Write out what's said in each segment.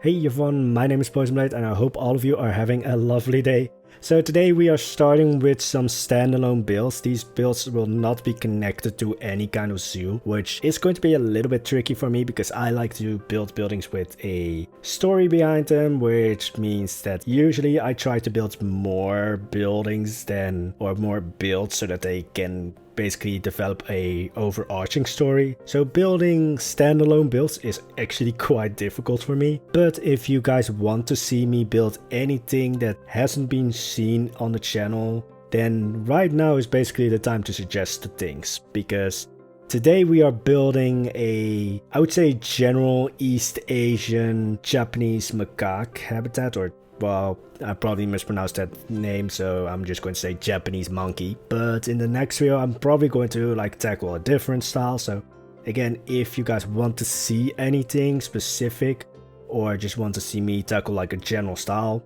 Hey everyone, my name is Poisonblade and I hope all of you are having a lovely day. So today we are starting with some standalone builds. These builds will not be connected to any kind of zoo, which is going to be a little bit tricky for me because I like to build buildings with a story behind them, which means that usually I try to build more buildings or more builds so that they can basically develop a overarching story. So building standalone builds is actually quite difficult for me. But if you guys want to see me build anything that hasn't been seen on the channel, then right now is basically the time to suggest the things, because today we are building I would say general East Asian Japanese macaque habitat, or well, I probably mispronounced that name, so I'm just going to say Japanese monkey. But in the next video, I'm probably going to tackle a different style. So again, if you guys want to see anything specific or just want to see me tackle a general style,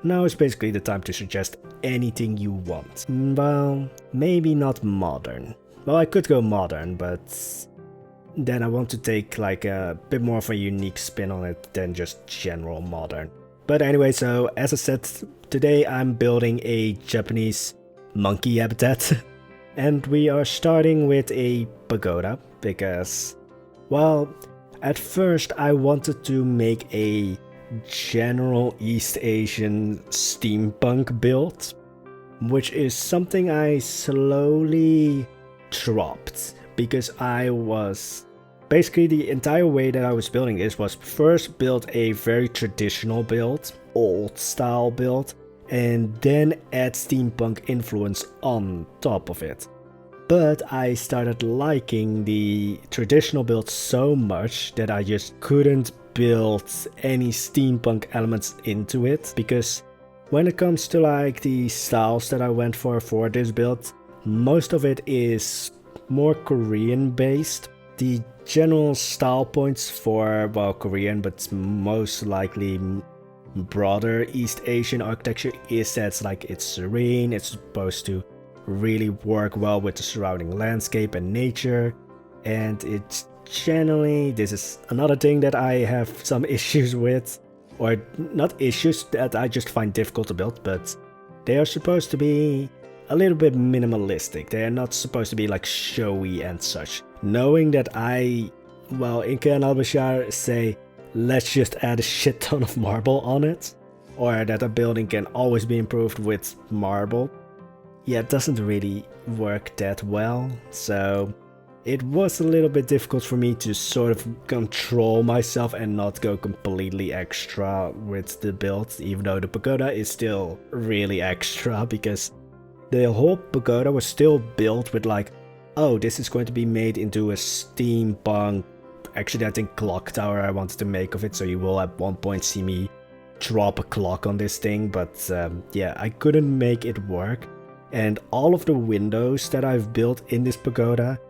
now is basically the time to suggest anything you want. Well, maybe not modern. Well, I could go modern, but then I want to take a bit more of a unique spin on it than just general modern. But anyway, so as I said, today I'm building a Japanese monkey habitat. And we are starting with a pagoda because, well, at first I wanted to make a general East Asian steampunk build, which is something I slowly dropped because I was... Basically, the entire way that I was building this was first build a very traditional build, old style build, and then add steampunk influence on top of it. But I started liking the traditional build so much that I just couldn't build any steampunk elements into it, because when it comes to the styles that I went for this build, most of it is more Korean based. The general style points for, well, Korean, but most likely broader East Asian architecture is that it's serene, it's supposed to really work well with the surrounding landscape and nature, and it's generally, this is another thing that I have some issues with, or not issues that I just find difficult to build, but they are supposed to be a little bit minimalistic. They are not supposed to be showy and such. Knowing that Inca and Al-Bashar say, let's just add a shit ton of marble on it, or that a building can always be improved with marble, yeah, it doesn't really work that well. So it was a little bit difficult for me to sort of control myself and not go completely extra with the build, even though the pagoda is still really extra, because the whole pagoda was still built with oh, this is going to be made into a steampunk, actually I think clock tower I wanted to make of it, so you will at one point see me drop a clock on this thing, but yeah, I couldn't make it work. And all of the windows that I've built in this pagoda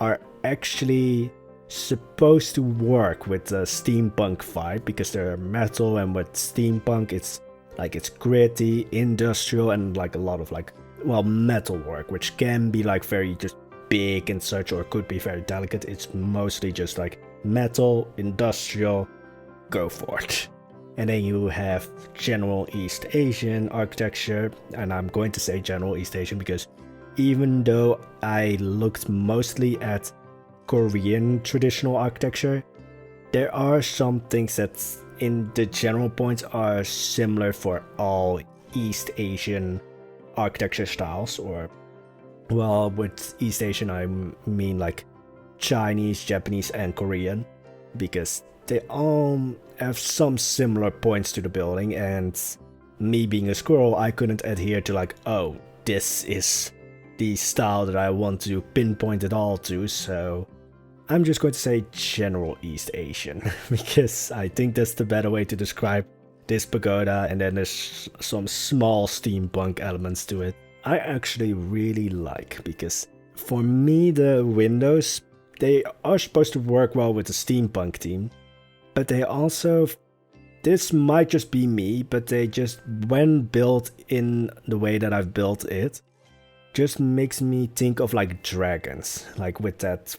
are actually supposed to work with the steampunk vibe, because they're metal, and with steampunk it's it's gritty, industrial, and a lot of well, metal work, which can be very just big and such, or could be very delicate. It's mostly just metal, industrial, go for it. And then you have general East Asian architecture, and I'm going to say general East Asian because even though I looked mostly at Korean traditional architecture, there are some things that in the general points are similar for all East Asian architecture styles, or well, with East Asian I mean Chinese, Japanese, and Korean, because they all have some similar points to the building, and me being a squirrel, I couldn't adhere to oh, this is the style that I want to pinpoint it all to, so I'm just going to say general East Asian, because I think that's the better way to describe this pagoda, and then there's some small steampunk elements to it I actually really like, because for me the windows, they are supposed to work well with the steampunk theme, but they also, this might just be me, but they just, when built in the way that I've built it, just makes me think of dragons, with that,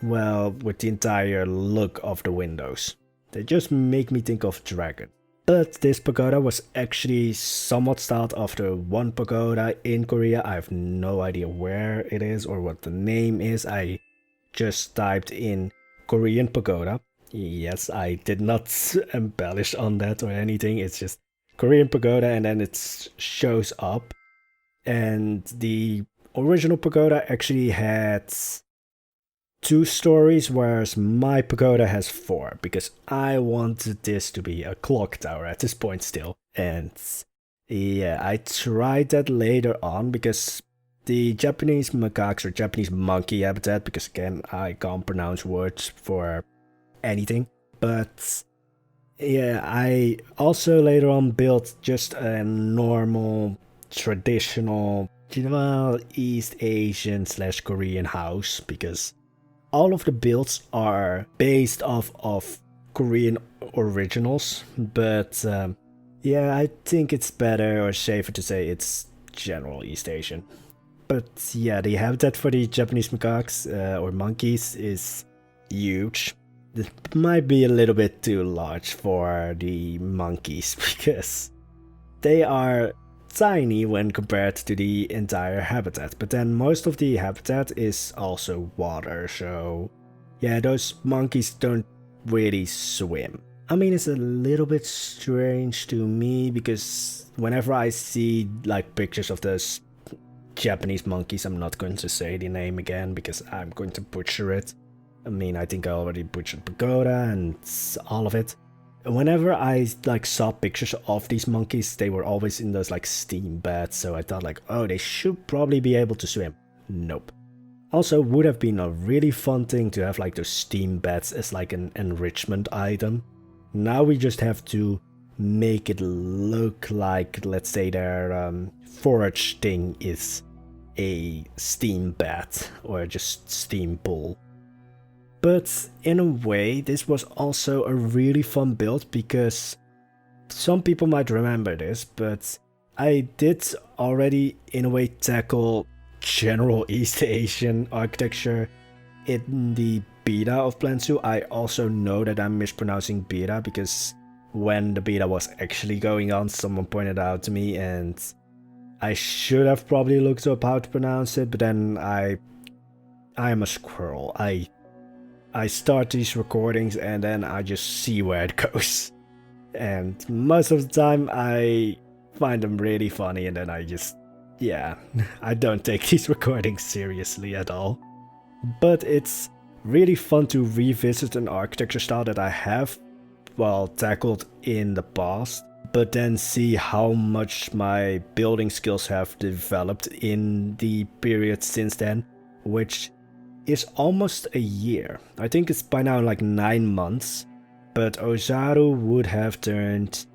well, with the entire look of the windows. They just make me think of dragon. But this pagoda was actually somewhat styled after one pagoda in Korea. I have no idea where it is or what the name is. I just typed in Korean pagoda. Yes, I did not embellish on that or anything. It's just Korean pagoda and then it shows up. And the original pagoda actually had 2 stories, whereas my pagoda has 4, because I wanted this to be a clock tower at this point still. And yeah, I tried that later on, because the Japanese macaques or Japanese monkey habitat, because again, I can't pronounce words for anything. But yeah, I also later on built just a normal, traditional, well, East Asian / Korean house, because all of the builds are based off of Korean originals, but yeah, I think it's better or safer to say it's general East Asian. But yeah, the habitat for the Japanese macaques or monkeys is huge. It might be a little bit too large for the monkeys because they are tiny when compared to the entire habitat, but then most of the habitat is also water, so yeah, those monkeys don't really swim. I mean, it's a little bit strange to me because whenever I see like pictures of those Japanese monkeys, I'm not going to say the name again because I'm going to butcher it. I mean, I think I already butchered Pagoda and all of it. Whenever I like saw pictures of these monkeys, they were always in those like steam baths, so I thought like, oh, they should probably be able to swim. Nope. Also, would have been a really fun thing to have like those steam baths as like an enrichment item. Now we just have to make it look like, let's say, their forage thing is a steam bath or just steam pool. But in a way, this was also a really fun build because some people might remember this, but I did already in a way tackle general East Asian architecture in the beta of Plan 2. I also know that I'm mispronouncing beta because when the beta was actually going on, someone pointed out to me and I should have probably looked up how to pronounce it, but then I am a squirrel. I start these recordings and then I just see where it goes. And most of the time I find them really funny and then I just, yeah, I don't take these recordings seriously at all. But it's really fun to revisit an architecture style that I have, well, tackled in the past, but then see how much my building skills have developed in the period since then, which is almost a year. I think it's by now like 9 months, but Ozaru would have turned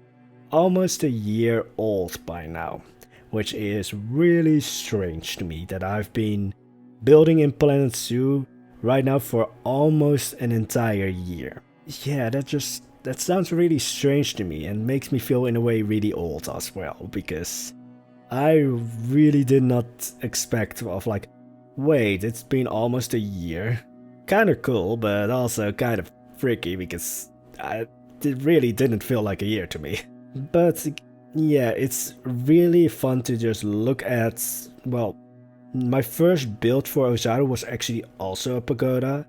almost a year old by now, which is really strange to me that I've been building in Planet Zoo right now for almost an entire year. Yeah, that sounds really strange to me and makes me feel in a way really old as well, because I really did not expect of like, wait, it's been almost a year. Kinda cool, but also kind of freaky because it really didn't feel like a year to me. But yeah, it's really fun to just look at, well, my first build for Ozaru was actually also a pagoda,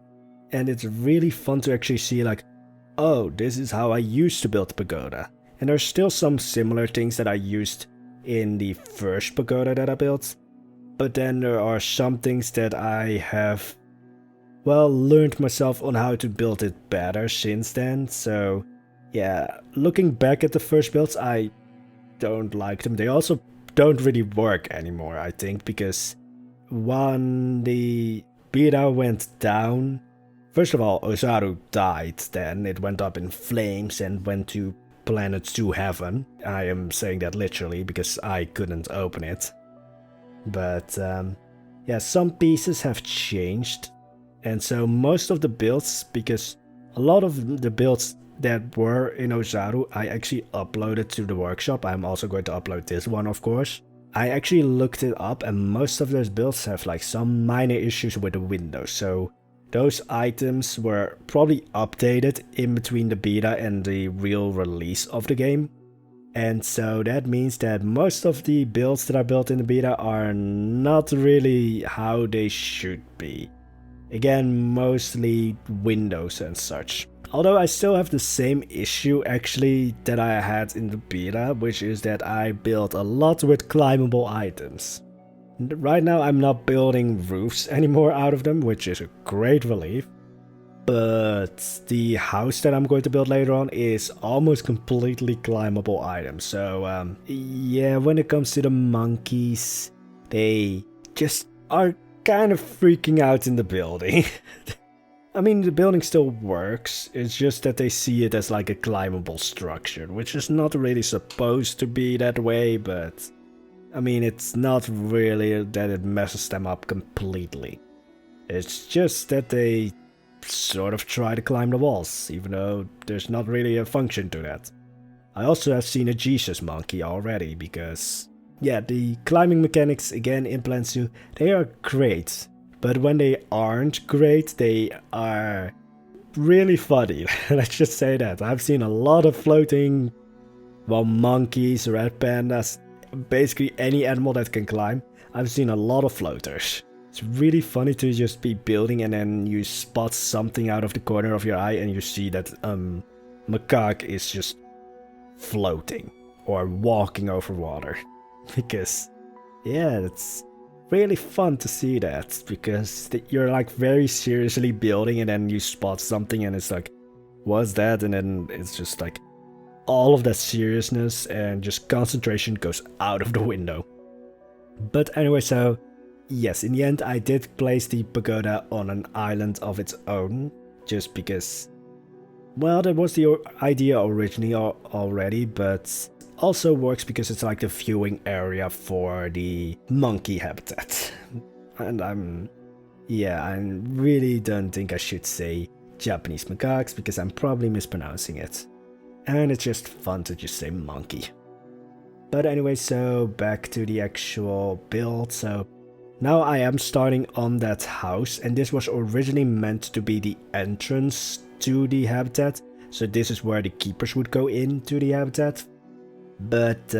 and it's really fun to actually see like, oh, this is how I used to build a pagoda. And there's still some similar things that I used in the first pagoda that I built, but then there are some things that I have, well, learned myself on how to build it better since then. So yeah, looking back at the first builds, I don't like them. They also don't really work anymore, I think, because when the beta went down, first of all, Ozaru died, then it went up in flames and went to Planet 2 heaven. I am saying that literally because I couldn't open it. But yeah, some pieces have changed, and so most of the builds, because a lot of the builds that were in Ozaru, I actually uploaded to the workshop. I'm also going to upload this one, of course. I actually looked it up, and most of those builds have like some minor issues with the windows, so those items were probably updated in between the beta and the real release of the game. And so that means that most of the builds that are built in the beta are not really how they should be. Again, mostly windows and such. Although I still have the same issue actually that I had in the beta, which is that I built a lot with climbable items. Right now I'm not building roofs anymore out of them, which is a great relief. But the house that I'm going to build later on is almost completely climbable items. So yeah, when it comes to the monkeys, they just are kind of freaking out in the building. I mean, the building still works, it's just that they see it as like a climbable structure, which is not really supposed to be that way, but I mean, it's not really that it messes them up completely. It's just that they sort of try to climb the walls, even though there's not really a function to that. I also have seen a Jesus monkey already, because yeah, the climbing mechanics again in Plan 2, they are great, but when they aren't great, they are really funny. Let's just say that. I've seen a lot of floating, well, monkeys, red pandas, basically any animal that can climb. I've seen a lot of floaters. It's really funny to just be building and then you spot something out of the corner of your eye and you see that macaque is just floating or walking over water. Because yeah, it's really fun to see that, because you're like very seriously building and then you spot something and it's like, what's that? And then it's just like all of that seriousness and just concentration goes out of the window. But anyway, so yes, in the end I did place the pagoda on an island of its own, just because, well, that was the idea originally already, but also works because it's like the viewing area for the monkey habitat. And I really don't think I should say Japanese macaques because I'm probably mispronouncing it. And it's just fun to just say monkey. But anyway, so back to the actual build. So now I am starting on that house, and this was originally meant to be the entrance to the habitat. So this is where the keepers would go into the habitat. But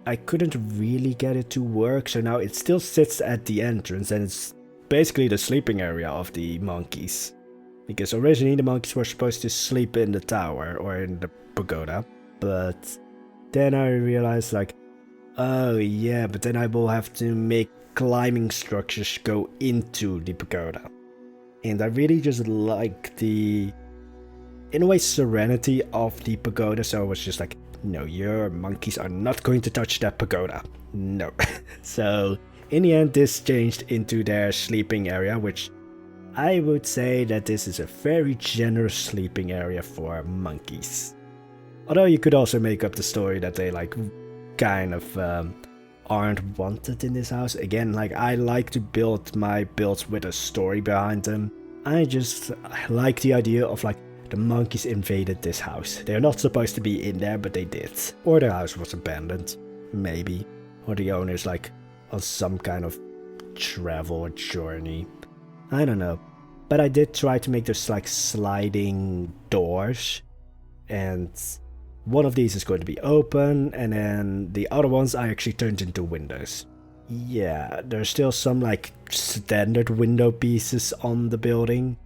I couldn't really get it to work, so now it still sits at the entrance and it's basically the sleeping area of the monkeys. Because originally the monkeys were supposed to sleep in the tower or in the pagoda, but then I realized like, oh yeah, but then I will have to make climbing structures go into the pagoda. And I really just like the, in a way, serenity of the pagoda, so I was just like, no, your monkeys are not going to touch that pagoda. No. So in the end this changed into their sleeping area, which I would say that this is a very generous sleeping area for monkeys. Although you could also make up the story that they like kind of aren't wanted in this house. Again, like I like to build my builds with a story behind them. I like the idea of like the monkeys invaded this house. They're not supposed to be in there, but they did. Or the house was abandoned, maybe. Or the owner's like on some kind of travel journey. I don't know. But I did try to make those like sliding doors. And one of these is going to be open, and then the other ones I actually turned into windows. Yeah, there's still some like standard window pieces on the building.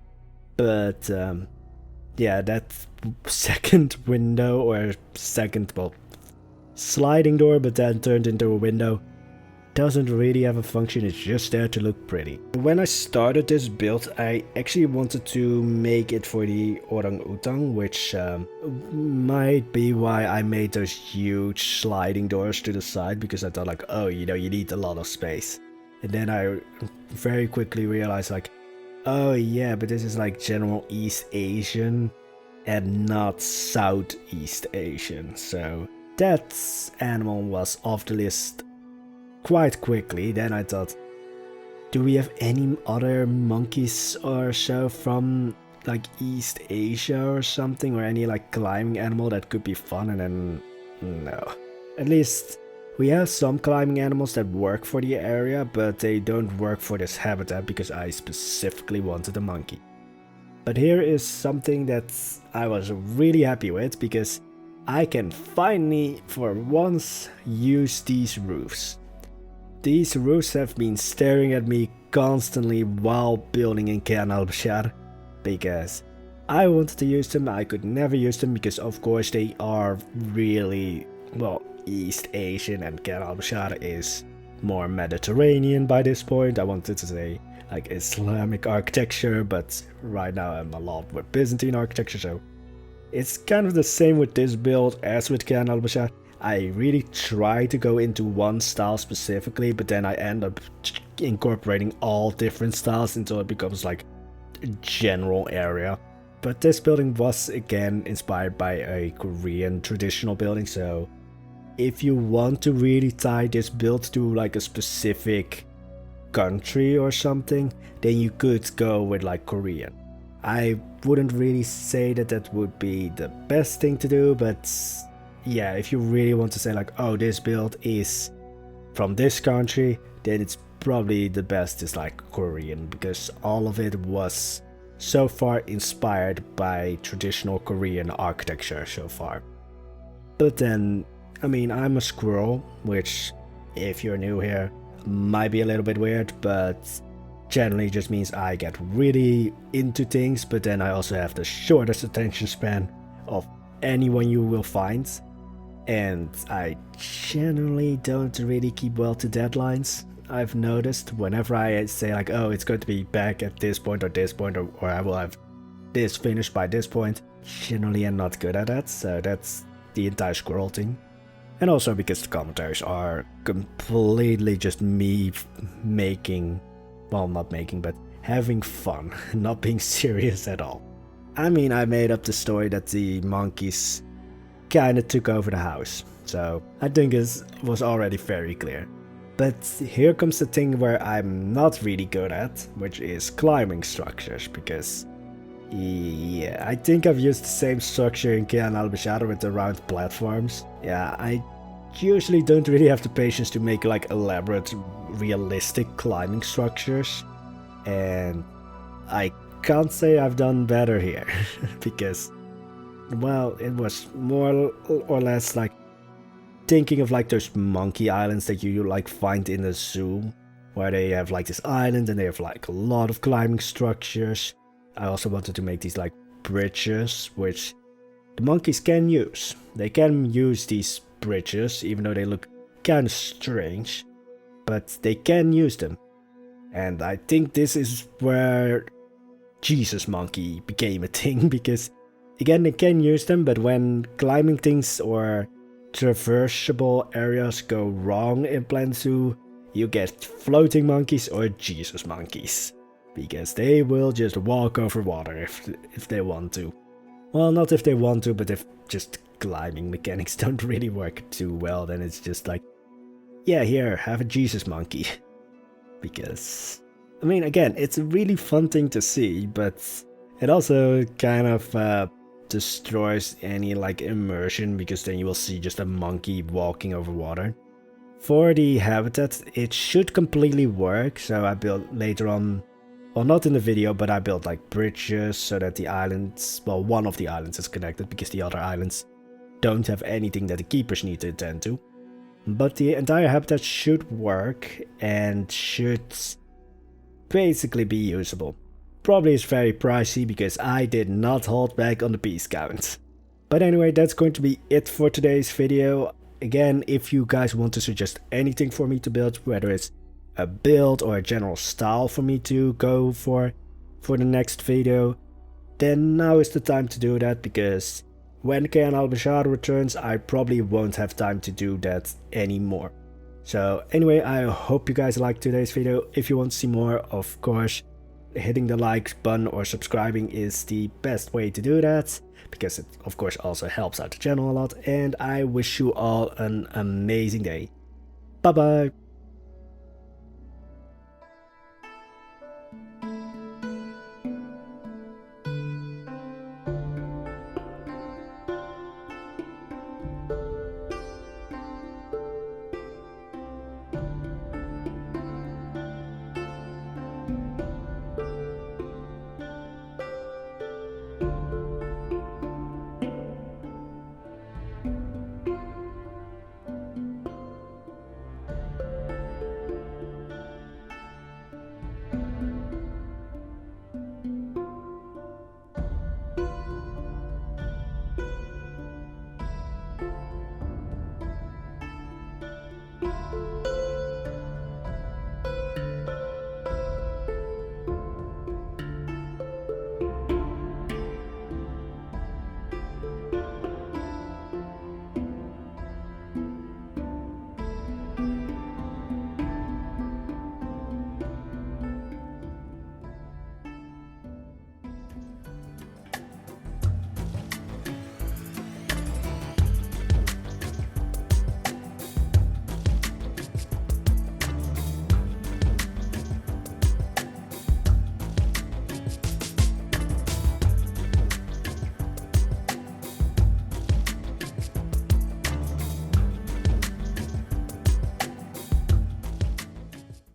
But yeah, that second window or second, well, sliding door but then turned into a window doesn't really have a function, it's just there to look pretty. When I started this build, I actually wanted to make it for the orang-utang, which might be why I made those huge sliding doors to the side, because I thought like, oh, you know, you need a lot of space. And then I very quickly realized like, oh yeah, but this is like general East Asian and not Southeast Asian, so that animal was off the list quite quickly. Then I thought, do we have any other monkeys or so from like East Asia or something, or any like climbing animal that could be fun? And then no. At least We have some climbing animals that work for the area, but they don't work for this habitat because I specifically wanted a monkey. But here is something that I was really happy with, because I can finally, for once, use these roofs. These roofs have been staring at me constantly while building in Cairn al-Bashar, because I wanted to use them. I could never use them because of course they are really, well, East Asian, and Cairn al-Bashar is more Mediterranean by this point. I wanted to say like Islamic architecture, but right now I'm a lot with Byzantine architecture, so it's kind of the same with this build as with Cairn al-Bashar. I really try to go into one style specifically, but then I end up incorporating all different styles until it becomes like a general area. But this building was again inspired by a Korean traditional building, so if you want to really tie this build to like a specific country or something, then you could go with like Korean. I wouldn't really say that that would be the best thing to do, but yeah, if you really want to say like, oh, this build is from this country, then it's probably the best is like Korean, because all of it was so far inspired by traditional Korean architecture so far. But then, I mean, I'm a squirrel, which if you're new here might be a little bit weird, but generally just means I get really into things, but then I also have the shortest attention span of anyone you will find, and I generally don't really keep well to deadlines. I've noticed whenever I say like, oh, it's going to be back at this point or this point, or I will have this finished by this point, generally I'm not good at that, so that's the entire squirrel thing. And also because the commentaries are completely just me making, well, not making, but having fun, not being serious at all. I mean, I made up the story that the monkeys kinda took over the house, so I think it was already very clear. But here comes the thing where I'm not really good at, which is climbing structures, because yeah, I think I've used the same structure in Cairn al-Bashar with the round platforms. Yeah, I usually don't really have the patience to make like elaborate, realistic climbing structures, and I can't say I've done better here, because, well, it was more or less like thinking of like those monkey islands that you like find in a zoo, where they have like this island and they have like a lot of climbing structures. I also wanted to make these like bridges, which the monkeys can use. They can use these bridges, even though they look kind of strange, but they can use them. And I think this is where Jesus Monkey became a thing, because again, they can use them, but when climbing things or traversable areas go wrong in Plant Zoo, you get floating monkeys or Jesus monkeys, because they will just walk over water if they want to. Well, not if they want to, but if just climbing mechanics don't really work too well, then it's just like, yeah, here, have a Jesus monkey. Because, I mean, again, it's a really fun thing to see, but it also kind of destroys any like immersion, because then you will see just a monkey walking over water. For the habitat, it should completely work, so I built later on, well, not in the video, but I built like bridges so that the islands, well, one of the islands is connected, because the other islands don't have anything that the keepers need to attend to. But the entire habitat should work and should basically be usable. Probably is very pricey, because I did not hold back on the piece count. But anyway, that's going to be it for today's video. Again, if you guys want to suggest anything for me to build, whether it's a build or a general style for me to go for the next video, then now is the time to do that, because when Cairn al-Bashar returns, I probably won't have time to do that anymore. So anyway, I hope you guys liked today's video. If you want to see more, of course, hitting the like button or subscribing is the best way to do that, because it of course also helps out the channel a lot, and I wish you all an amazing day. Bye bye!